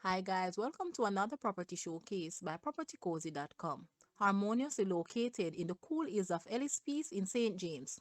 Hi guys, welcome to another property showcase by propertycozy.com. Harmoniously located in the cool hills of Ellis in St. James.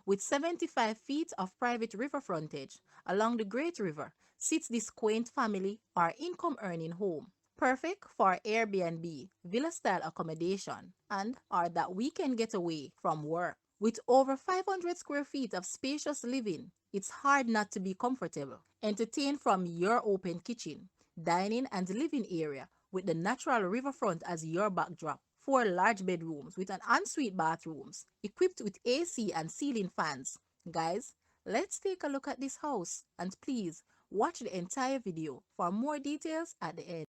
With 75 feet of private river frontage along the Great River sits this quaint family or income earning home. Perfect for Airbnb, villa-style accommodation, and or that weekend getaway from work. With over 500 square feet of spacious living, it's hard not to be comfortable. Entertain from your open kitchen, dining and living area with the natural riverfront as your backdrop. 4 large bedrooms with an ensuite bathrooms equipped with AC and ceiling fans. Guys, let's take a look at this house and please watch the entire video for more details at the end.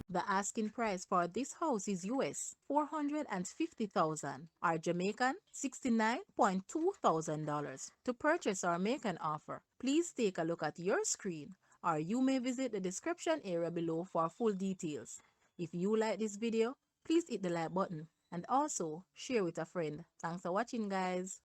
The asking price for this house is US 450,000 or Jamaican $69,200. To purchase or make an offer, please take a look at your screen or you may visit the description area below for full details. If you like this video, please hit the like button and also share with a friend. Thanks for watching guys.